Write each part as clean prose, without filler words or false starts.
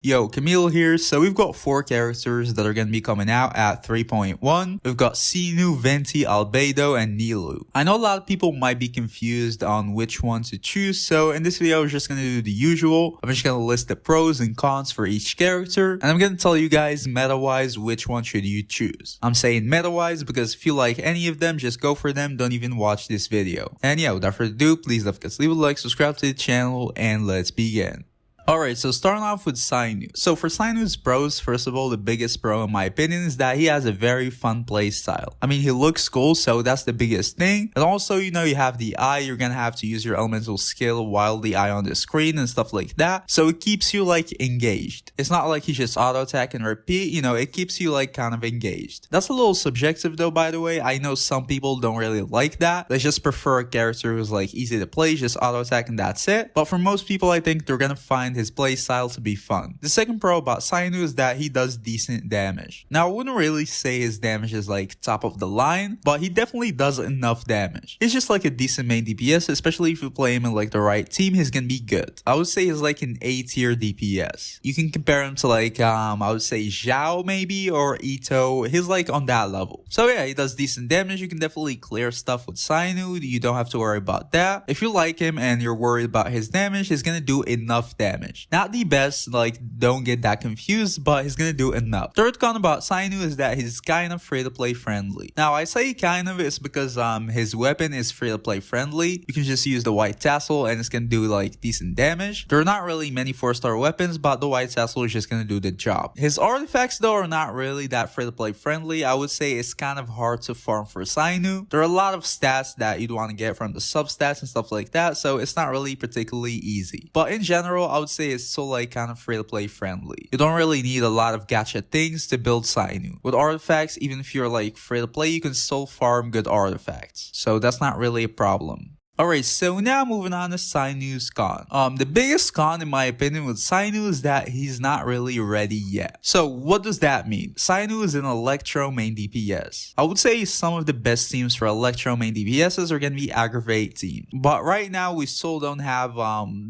Yo, Camille here. So we've got 4 characters that are going to be coming out at 3.1. We've got Cyno, Venti, Albedo, and Nilou. I know a lot of people might be confused on which one to choose, so in this video, we're just going to do the usual. I'm just going to list the pros and cons for each character, and I'm going to tell you guys meta-wise which one should you choose. I'm saying meta-wise because if you like any of them, just go for them. Don't even watch this video. And yeah, without further ado, please leave a like, subscribe to the channel, and let's begin. Alright, so starting off with Cyno. So for Cyno's pros, first of all, the biggest pro in my opinion is that he has a very fun playstyle. I mean, he looks cool, so that's the biggest thing. And also, you know, you have the eye, you're gonna have to use your elemental skill while the eye on the screen and stuff like that. So it keeps you like engaged. It's not like you just auto attack and repeat, you know, it keeps you like kind of engaged. That's a little subjective though, by the way. I know some people don't really like that. They just prefer a character who's like easy to play, just auto attack and that's it. But for most people, I think they're gonna find his playstyle to be fun. The second pro about Cyno is that he does decent damage. Now, I wouldn't really say his damage is like top of the line, but he definitely does enough damage. He's just like a decent main DPS, especially if you play him in like the right team, he's gonna be good. I would say he's like an A tier DPS. You can compare him to like, I would say Zhao maybe, or Ito. He's like on that level. So yeah, he does decent damage. You can definitely clear stuff with Cyno. You don't have to worry about that. If you like him and you're worried about his damage, he's gonna do enough damage. Not the best, like don't get that confused, but he's gonna do enough. Third con about Cyno is that he's kind of free to play friendly. Now I say kind of is because his weapon is free to play friendly. You can just use the white tassel and it's gonna do like decent damage. There are not really many 4-star weapons, but the white tassel is just gonna do the job. His artifacts though are not really that free to play friendly. I would say it's kind of hard to farm for Cyno. There are a lot of stats that you'd want to get from the substats and stuff like that, so it's not really particularly easy. But in general, I would say it's so like kind of free to play friendly. You don't really need a lot of gacha things to build Cyno. With artifacts, even if you're like free to play, you can still farm good artifacts. So that's not really a problem. Alright, so now moving on to Cyno's con. The biggest con in my opinion with Cyno is that he's not really ready yet. So what does that mean? Cyno is an Electro main DPS. I would say some of the best teams for Electro main DPSs are going to be Aggravate team. But right now we still don't have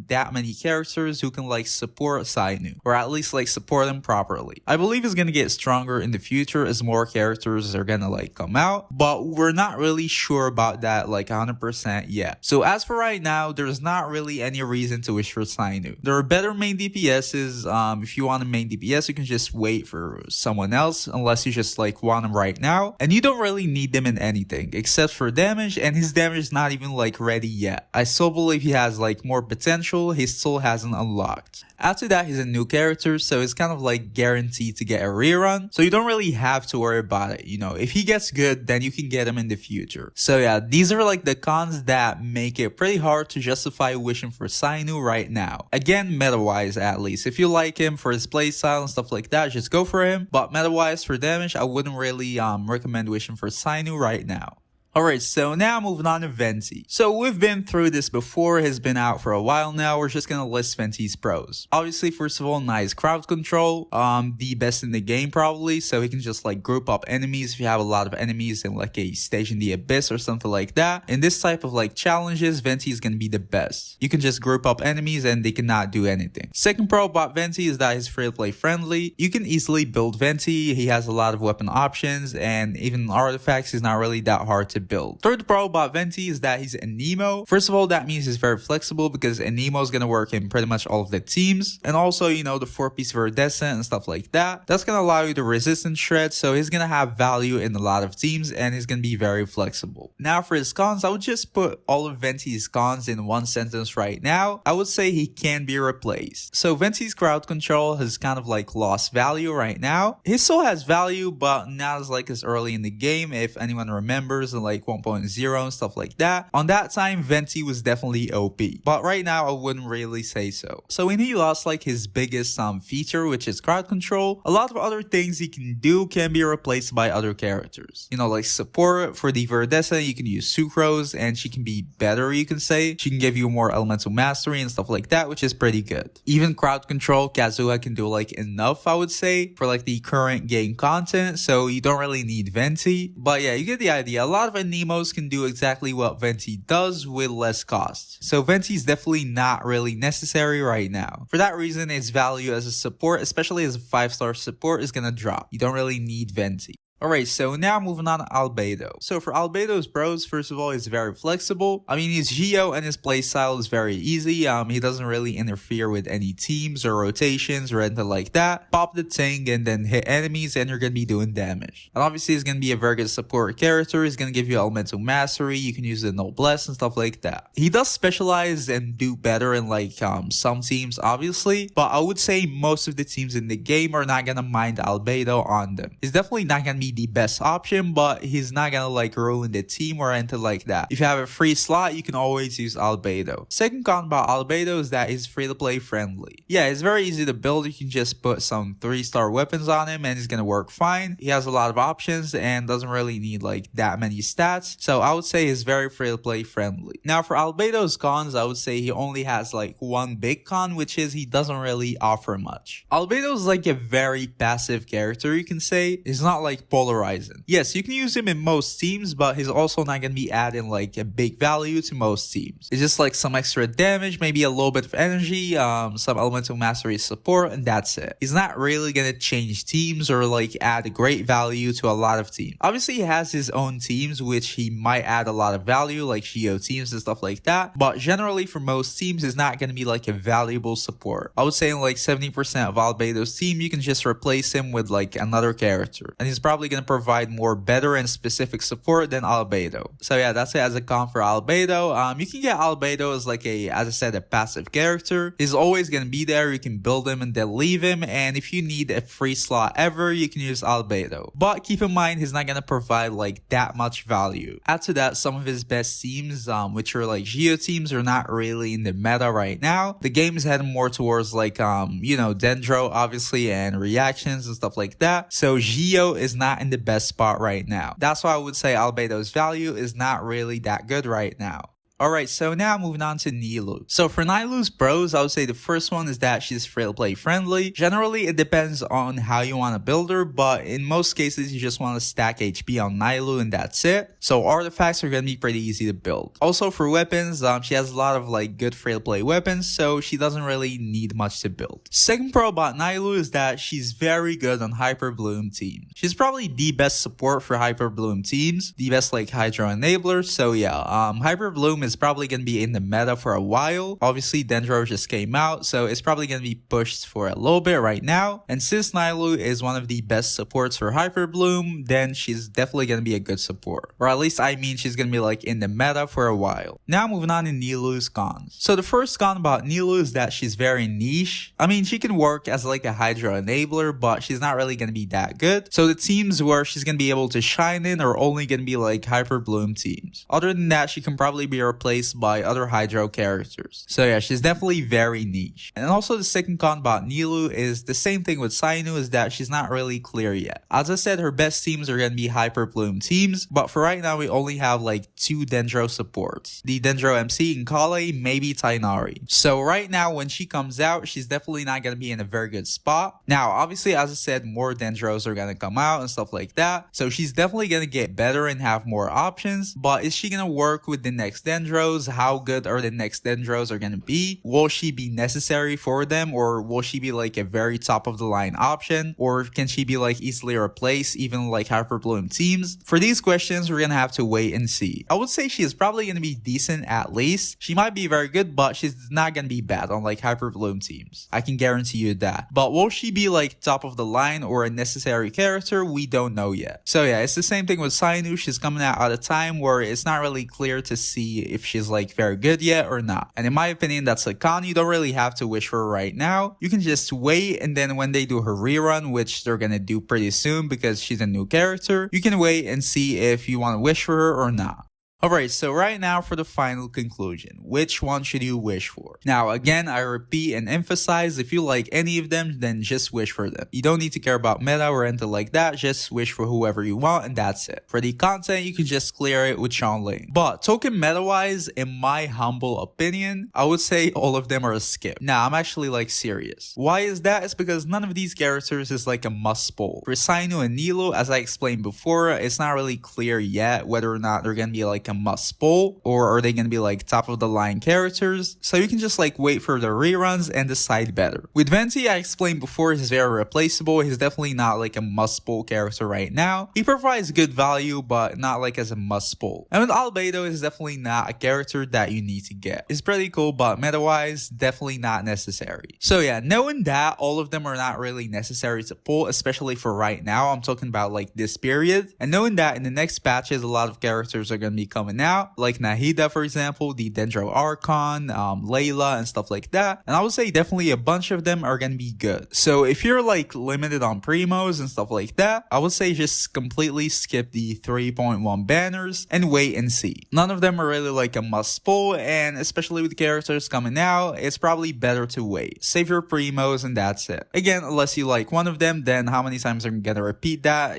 that many characters who can like support Cyno, or at least like support him properly. I believe it's going to get stronger in the future as more characters are going to like come out, but we're not really sure about that like 100% yet. So as for right now, there's not really any reason to wish for Cyno. There are better main DPSs. If you want a main DPS, you can just wait for someone else unless you just like want him right now. And you don't really need them in anything except for damage, and his damage is not even like ready yet. I still believe he has like more potential. He still hasn't unlocked. After that, he's a new character, so it's kind of like guaranteed to get a rerun. So you don't really have to worry about it. You know, if he gets good, then you can get him in the future. So yeah, these are like the cons that make it pretty hard to justify wishing for Cyno right now. Again, meta-wise at least. If you like him for his playstyle and stuff like that, just go for him. But meta-wise for damage, I wouldn't really recommend wishing for Cyno right now. Alright, so now moving on to Venti. So we've been through this before, has been out for a while now. We're just gonna list Venti's pros. Obviously, first of all, nice crowd control. The best in the game probably, so he can just like group up enemies if you have a lot of enemies in like a stage in the abyss or something like that. In this type of like challenges, Venti is gonna be the best. You can just group up enemies and they cannot do anything. Second pro about Venti is that he's free to play friendly. You can easily build Venti. He has a lot of weapon options, and even artifacts is not really that hard to build. Third pro about Venti is that he's a Nemo. First of all, that means he's very flexible because a Nemo is going to work in pretty much all of the teams. And also, you know, the 4-piece Verdescent and stuff like that. That's going to allow you to resistance shred, so he's going to have value in a lot of teams and he's going to be very flexible. Now for his cons, I would just put all of Venti's cons in one sentence right now. I would say he can be replaced. So Venti's crowd control has kind of like lost value right now. He still has value, but not as like as early in the game, if anyone remembers, in like 1.0 and stuff like that. On that time, Venti was definitely OP, but right now I wouldn't really say so. So when he lost like his biggest feature, which is crowd control, a lot of other things he can do can be replaced by other characters. You know, like support for the Verdescent, you can use Sucrose and she can be better, you can say. She can give you more elemental mastery and stuff like that, which is pretty good. Even crowd control, Kazuha can do like enough, I would say, for like the current game content, so you don't really need Venti. But yeah, you get the idea. A lot of and Nemos can do exactly what Venti does with less cost. So Venti is definitely not really necessary right now. For that reason, its value as a support, especially as a 5-star support, is gonna drop. You don't really need Venti. Alright, so now moving on to Albedo. So for Albedo's pros, first of all, he's very flexible. I mean, he's Geo and his playstyle is very easy. He doesn't really interfere with any teams or rotations or anything like that. Pop the thing and then hit enemies and you're gonna be doing damage. And obviously, he's gonna be a very good support character. He's gonna give you elemental mastery. You can use the noblesse and stuff like that. He does specialize and do better in like some teams, obviously, but I would say most of the teams in the game are not gonna mind Albedo on them. He's definitely not gonna be the best option, but he's not gonna like ruin the team or anything like that. If you have a free slot, you can always use Albedo. Second con about Albedo is that he's free to play friendly. Yeah, it's very easy to build. You can just put some 3-star weapons on him and he's gonna work fine. He has a lot of options and doesn't really need like that many stats. So I would say he's very free to play friendly. Now for Albedo's cons, I would say he only has like one big con, which is he doesn't really offer much. Albedo is like a very passive character, you can say. He's not like polarizing. Yes, you can use him in most teams, but he's also not going to be adding like a big value to most teams. It's just like some extra damage, maybe a little bit of energy, some elemental mastery support, and that's it. He's not really going to change teams or like add a great value to a lot of teams. Obviously, he has his own teams, which he might add a lot of value, like Geo teams and stuff like that. But generally, for most teams, he's not going to be like a valuable support. I would say like 70% of Albedo's team, you can just replace him with like another character. And he's probably going to provide more better and specific support than Albedo. So yeah, that's it as a con for Albedo. You can get Albedo as like as I said, a passive character. He's always going to be there. You can build him and then leave him. And if you need a free slot ever, you can use Albedo. But keep in mind, he's not going to provide like that much value. Add to that, some of his best teams, which are like Geo teams, are not really in the meta right now. The game is heading more towards like, Dendro, obviously, and reactions and stuff like that. So Geo is not in the best spot right now. That's why I would say Albedo's value is not really that good right now. Alright, so now moving on to Nilou. So for Nilou's pros, I would say the first one is that she's free to play friendly. Generally, it depends on how you want to build her, but in most cases, you just want to stack HP on Nilou and that's it. So artifacts are going to be pretty easy to build. Also for weapons, she has a lot of like good free to play weapons, so she doesn't really need much to build. Second pro about Nilou is that she's very good on Hyper Bloom teams. She's probably the best support for Hyper Bloom teams, the best like Hydro enabler. So yeah, Hyper Bloom is probably going to be in the meta for a while. Obviously, Dendro just came out, so it's probably going to be pushed for a little bit right now. And since Nilou is one of the best supports for Hyper Bloom, then she's definitely going to be a good support. Or at least, I mean, she's going to be like in the meta for a while. Now moving on to Nilou's cons. So the first con about Nilou is that she's very niche. I mean, she can work as like a Hydro enabler, but she's not really going to be that good. So the teams where she's going to be able to shine in are only going to be like Hyper Bloom teams. Other than that, she can probably be replaced by other Hydro characters. So yeah, she's definitely very niche. And also the second con about Nilou is the same thing with Cyno, is that she's not really clear yet. As I said, her best teams are going to be Hyper Bloom teams, but for right now we only have like 2 Dendro supports. The Dendro MC and Kale, maybe Tighnari. So right now when she comes out, she's definitely not going to be in a very good spot. Now obviously, as I said, more Dendros are going to come out and stuff like that. So she's definitely going to get better and have more options, but is she going to work with the next Dendros? How good are the next Dendros are going to be? Will she be necessary for them, or will she be like a very top of the line option, or can she be like easily replaced even like Hyper Bloom teams? For these questions, we're going to have to wait and see. I would say she is probably going to be decent at least. She might be very good, but she's not going to be bad on like Hyper Bloom teams. I can guarantee you that. But will she be like top of the line or a necessary character? We don't know yet. So yeah, it's the same thing with Cyno. She's coming out at a time where it's not really clear to see if she's like very good yet or not. And in my opinion, that's a con. You don't really have to wish for her right now. You can just wait, and then when they do her rerun, which they're gonna do pretty soon because she's a new character, you can wait and see if you want to wish for her or not. Alright, so right now for the final conclusion, which one should you wish for? Now again, I repeat and emphasize, if you like any of them, then just wish for them. You don't need to care about meta or anything like that, just wish for whoever you want and that's it. For the content, you can just clear it with Ling. But token meta wise, in my humble opinion, I would say all of them are a skip. Now I'm actually like serious. Why is that? It's because none of these characters is like a must pull. For Cyno and Nilou, as I explained before, it's not really clear yet whether or not they're gonna be like a must pull or are they gonna be like top of the line characters, so you can just like wait for the reruns and decide better. With Venti, I explained before, he's very replaceable. He's definitely not like a must pull character right now. He provides good value but not like as a must pull. And with Albedo, is definitely not a character that you need to get. It's pretty cool but meta wise definitely not necessary. So yeah, knowing that all of them are not really necessary to pull, especially for right now, I'm talking about like this period, and knowing that in the next patches a lot of characters are gonna be coming out, like Nahida for example, the Dendro Archon, Layla and stuff like that, and I would say definitely a bunch of them are gonna be good. So if you're like limited on primos and stuff like that, I would say just completely skip the 3.1 banners and wait and see. None of them are really like a must pull, and especially with characters coming out, it's probably better to wait. Save your primos and that's it. Again, unless you like one of them, then how many times are you gonna repeat that?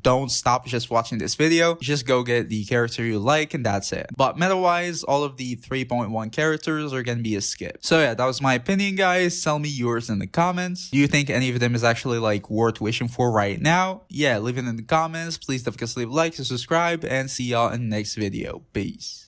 Don't stop just watching this video, just go get the character you like and that's it. But meta wise, all of the 3.1 characters are gonna be a skip. So yeah, that was my opinion guys. Tell me yours in the comments. Do you think any of them is actually like worth wishing for right now? Yeah, leave it in the comments. Please don't forget to leave a like and subscribe, and see y'all in the next video. Peace.